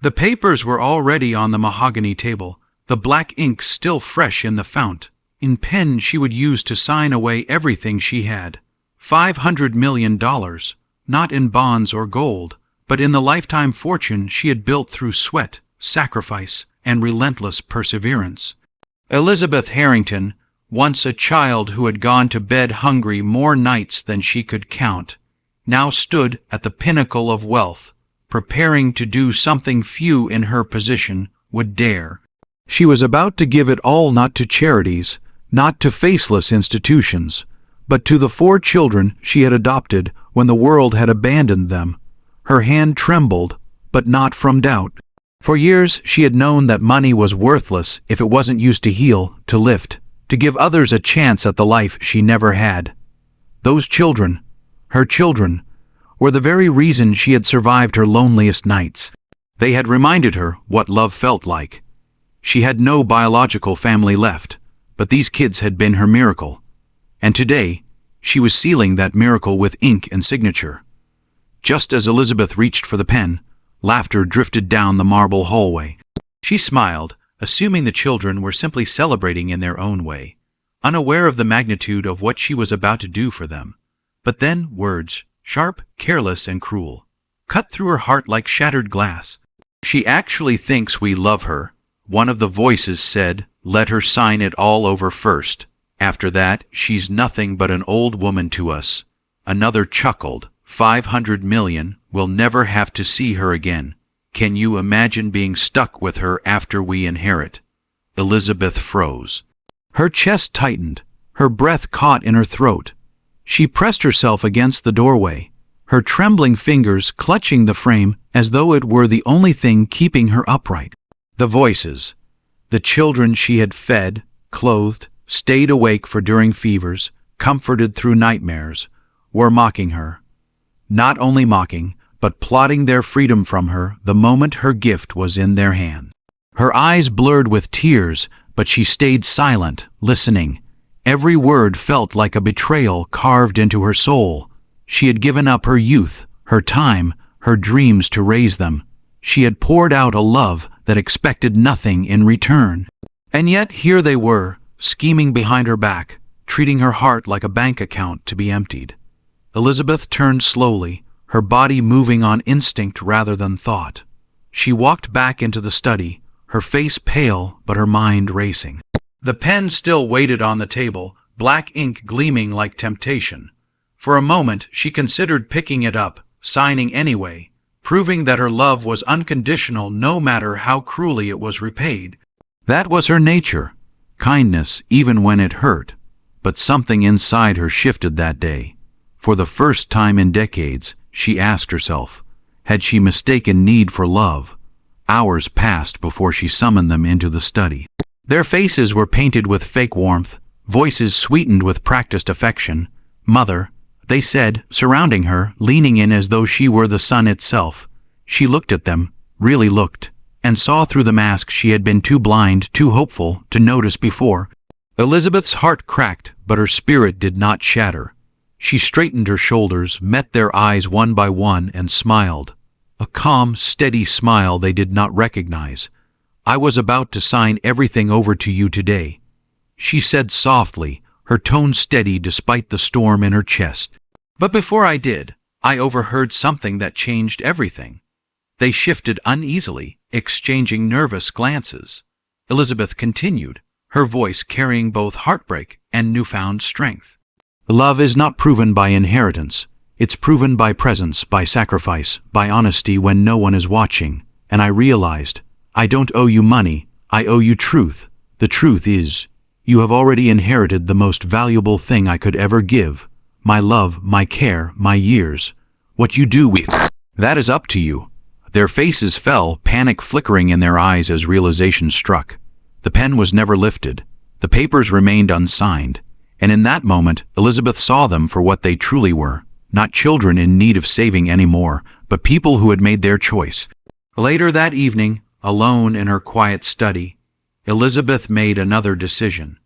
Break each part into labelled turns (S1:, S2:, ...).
S1: The papers were already on the mahogany table, the black ink still fresh in the fount. In pen she would use to sign away everything she had. $500 million, not in bonds or gold, but in the lifetime fortune she had built through sweat, sacrifice, and relentless perseverance. Elizabeth Harrington, once a child who had gone to bed hungry more nights than she could count, now stood at the pinnacle of wealth, preparing to do something few in her position would dare. She was about to give it all, not to charities, not to faceless institutions, but to the 4 children she had adopted when the world had abandoned them. Her hand trembled, but not from doubt. For years she had known that money was worthless if it wasn't used to heal, to lift, to give others a chance at the life she never had. Those children, her children, were the very reason she had survived her loneliest nights. They had reminded her what love felt like. She had no biological family left, but these kids had been her miracle. And today, she was sealing that miracle with ink and signature. Just as Elizabeth reached for the pen, laughter drifted down the marble hallway. She smiled, assuming the children were simply celebrating in their own way, unaware of the magnitude of what she was about to do for them. But then words, sharp, careless, and cruel, cut through her heart like shattered glass. "She actually thinks we love her," one of the voices said. "Let her sign it all over first. After that, she's nothing but an old woman to us." Another chuckled. "500 million, we'll never have to see her again. Can you imagine being stuck with her after we inherit?" Elizabeth froze. Her chest tightened, her breath caught in her throat. She pressed herself against the doorway, her trembling fingers clutching the frame as though it were the only thing keeping her upright. The voices, the children she had fed, clothed, stayed awake for during fevers, comforted through nightmares, were mocking her. Not only mocking, but plotting their freedom from her the moment her gift was in their hand. Her eyes blurred with tears, but she stayed silent, listening. Every word felt like a betrayal carved into her soul. She had given up her youth, her time, her dreams to raise them. She had poured out a love that expected nothing in return. And yet here they were, scheming behind her back, treating her heart like a bank account to be emptied. Elizabeth turned slowly, her body moving on instinct rather than thought. She walked back into the study, her face pale but her mind racing. The pen still waited on the table, black ink gleaming like temptation. For a moment she considered picking it up, signing anyway, proving that her love was unconditional no matter how cruelly it was repaid. That was her nature, kindness even when it hurt. But something inside her shifted that day. For the first time in decades, she asked herself, had she mistaken need for love? Hours passed before she summoned them into the study. Their faces were painted with fake warmth, voices sweetened with practiced affection. "Mother," they said, surrounding her, leaning in as though she were the sun itself. She looked at them, really looked, and saw through the mask she had been too blind, too hopeful, to notice before. Elizabeth's heart cracked, but her spirit did not shatter. She straightened her shoulders, met their eyes one by one, and smiled. A calm, steady smile they did not recognize. "I was about to sign everything over to you today," she said softly, her tone steady despite the storm in her chest. "But before I did, I overheard something that changed everything." They shifted uneasily, exchanging nervous glances. Elizabeth continued, her voice carrying both heartbreak and newfound strength. "Love is not proven by inheritance. It's proven by presence, by sacrifice, by honesty when no one is watching. And I realized, I don't owe you money, I owe you truth. The truth is, you have already inherited the most valuable thing I could ever give. My love, my care, my years. What you do with that is up to you." Their faces fell, panic flickering in their eyes as realization struck. The pen was never lifted. The papers remained unsigned. And in that moment, Elizabeth saw them for what they truly were. Not children in need of saving anymore, but people who had made their choice. Later that evening, alone in her quiet study, Elizabeth made another decision.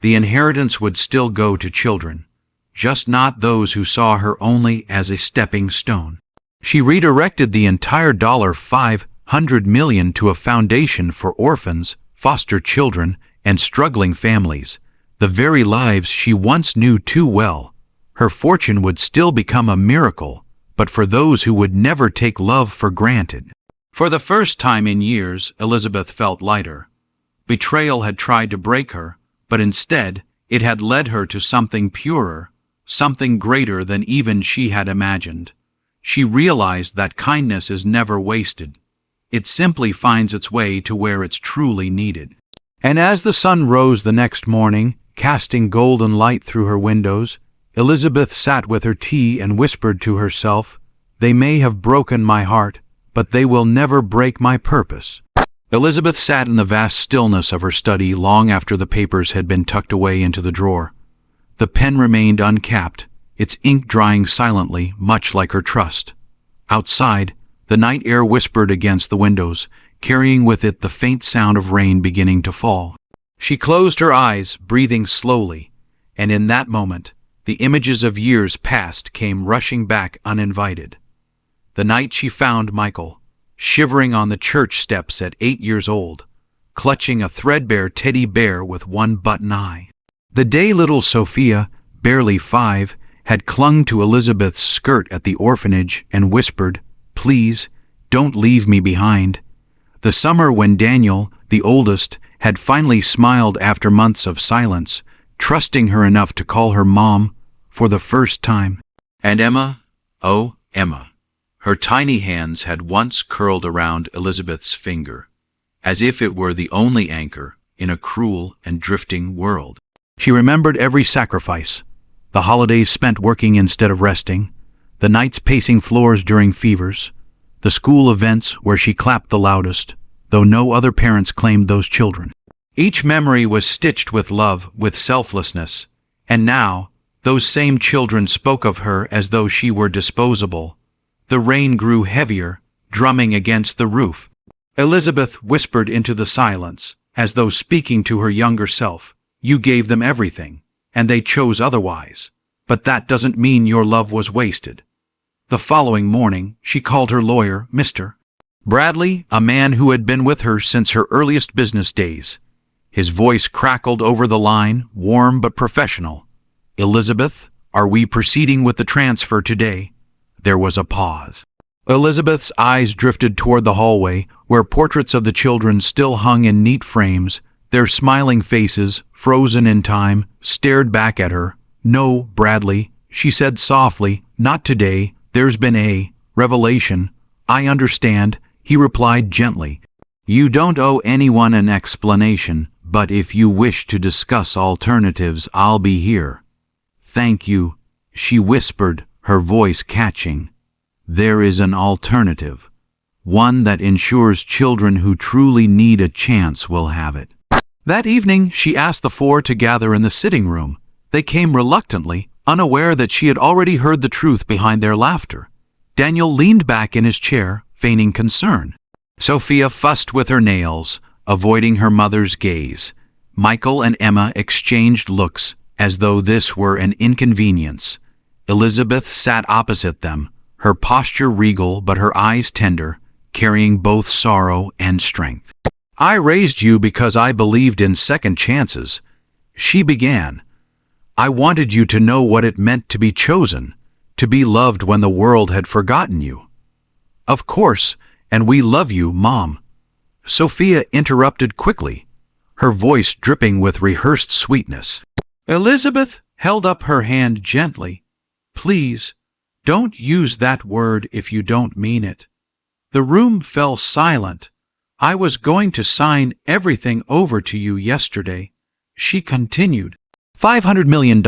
S1: The inheritance would still go to children, just not those who saw her only as a stepping stone. She redirected the entire $5 100 million to a foundation for orphans, foster children, and struggling families, the very lives she once knew too well. Her fortune would still become a miracle, but for those who would never take love for granted. For the first time in years, Elizabeth felt lighter. Betrayal had tried to break her, but instead, it had led her to something purer, something greater than even she had imagined. She realized that kindness is never wasted. It simply finds its way to where it's truly needed. And as the sun rose the next morning, casting golden light through her windows, Elizabeth sat with her tea and whispered to herself, "They may have broken my heart, but they will never break my purpose." Elizabeth sat in the vast stillness of her study long after the papers had been tucked away into the drawer. The pen remained uncapped, its ink drying silently, much like her trust. Outside, the night air whispered against the windows, carrying with it the faint sound of rain beginning to fall. She closed her eyes, breathing slowly, and in that moment, the images of years past came rushing back uninvited. The night she found Michael, shivering on the church steps at 8 years old, clutching a threadbare teddy bear with one button eye. The day little Sophia, barely 5, had clung to Elizabeth's skirt at the orphanage and whispered, "Please, don't leave me behind." The summer when Daniel, the oldest, had finally smiled after months of silence, trusting her enough to call her Mom for the first time. And Emma, oh, Emma. Her tiny hands had once curled around Elizabeth's finger, as if it were the only anchor in a cruel and drifting world. She remembered every sacrifice, the holidays spent working instead of resting, the nights pacing floors during fevers, the school events where she clapped the loudest, though no other parents claimed those children. Each memory was stitched with love, with selflessness, and now those same children spoke of her as though she were disposable. The rain grew heavier, drumming against the roof. Elizabeth whispered into the silence, as though speaking to her younger self, "You gave them everything, and they chose otherwise. But that doesn't mean your love was wasted." The following morning, she called her lawyer, Mr. Bradley, a man who had been with her since her earliest business days. His voice crackled over the line, warm but professional. "Elizabeth, are we proceeding with the transfer today?" There was a pause. Elizabeth's eyes drifted toward the hallway, where portraits of the children still hung in neat frames. Their smiling faces, frozen in time, stared back at her. "No, Bradley," she said softly, "not today. There's been a revelation." "I understand," he replied gently. "You don't owe anyone an explanation, but if you wish to discuss alternatives, I'll be here." "Thank you," she whispered, her voice catching. "There is an alternative. One that ensures children who truly need a chance will have it." That evening, she asked the four to gather in the sitting room. They came reluctantly, unaware that she had already heard the truth behind their laughter. Daniel leaned back in his chair, feigning concern. Sophia fussed with her nails, avoiding her mother's gaze. Michael and Emma exchanged looks, as though this were an inconvenience. Elizabeth sat opposite them, her posture regal but her eyes tender, carrying both sorrow and strength. "I raised you because I believed in second chances," she began. "I wanted you to know what it meant to be chosen, to be loved when the world had forgotten you." "Of course, and we love you, Mom." Sophia interrupted quickly, her voice dripping with rehearsed sweetness. Elizabeth held up her hand gently. "Please, don't use that word if you don't mean it." The room fell silent. "I was going to sign everything over to you yesterday," she continued. $500 million,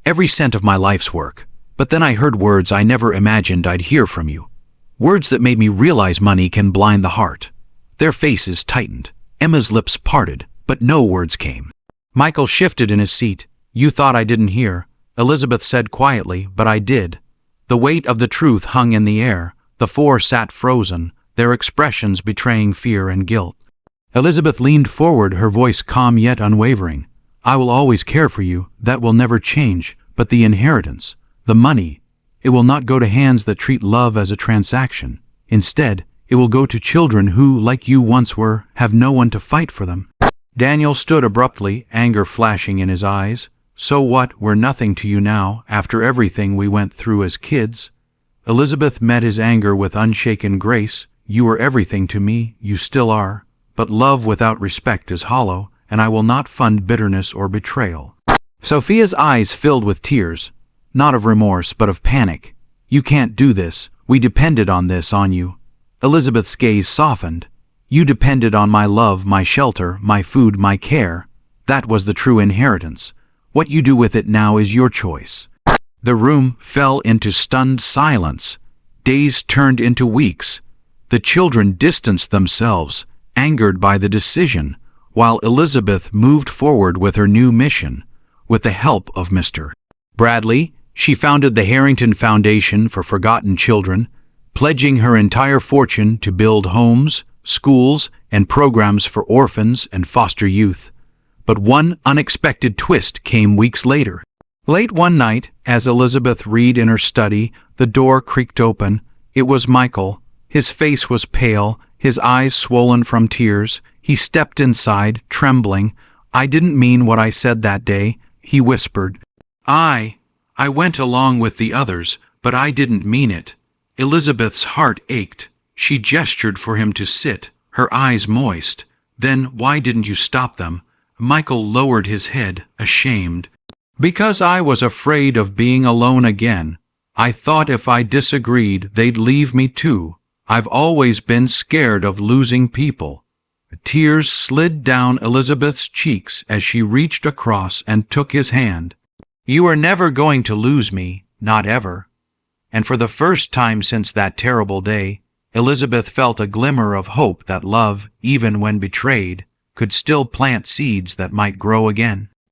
S1: every cent of my life's work. But then I heard words I never imagined I'd hear from you. Words that made me realize money can blind the heart. Their faces tightened. Emma's lips parted, but no words came. Michael shifted in his seat. "You thought I didn't hear," Elizabeth said quietly, "but I did." The weight of the truth hung in the air. The four sat frozen, their expressions betraying fear and guilt. Elizabeth leaned forward, her voice calm yet unwavering. "I will always care for you, that will never change, but the inheritance, the money, it will not go to hands that treat love as a transaction. Instead, It will go to children who, like you once were, have no one to fight for them." Daniel stood abruptly, anger flashing in his eyes. "So what? We're nothing to you now, after everything we went through as kids." Elizabeth met his anger with unshaken grace. "You were everything to me, you still are. But love without respect is hollow, and I will not fund bitterness or betrayal." Sophia's eyes filled with tears, not of remorse, but of panic. "You can't do this. We depended on you." Elizabeth's gaze softened. "You depended on my love, my shelter, my food, my care. That was the true inheritance. What you do with it now is your choice." The room fell into stunned silence. Days turned into weeks. The children distanced themselves, angered by the decision, while Elizabeth moved forward with her new mission. With the help of Mr. Bradley, she founded the Harrington Foundation for Forgotten Children, pledging her entire fortune to build homes, schools, and programs for orphans and foster youth. But one unexpected twist came weeks later. Late one night, as Elizabeth read in her study, the door creaked open. It was Michael. His face was pale, his eyes swollen from tears. He stepped inside, trembling. "I didn't mean what I said that day," he whispered. I went along with the others, but I didn't mean it." Elizabeth's heart ached. She gestured for him to sit, her eyes moist. "Then why didn't you stop them?" Michael lowered his head, ashamed. "Because I was afraid of being alone again. I thought if I disagreed, they'd leave me too. I've always been scared of losing people." Tears slid down Elizabeth's cheeks as she reached across and took his hand. "You are never going to lose me, not ever." And for the first time since that terrible day, Elizabeth felt a glimmer of hope that love, even when betrayed, could still plant seeds that might grow again.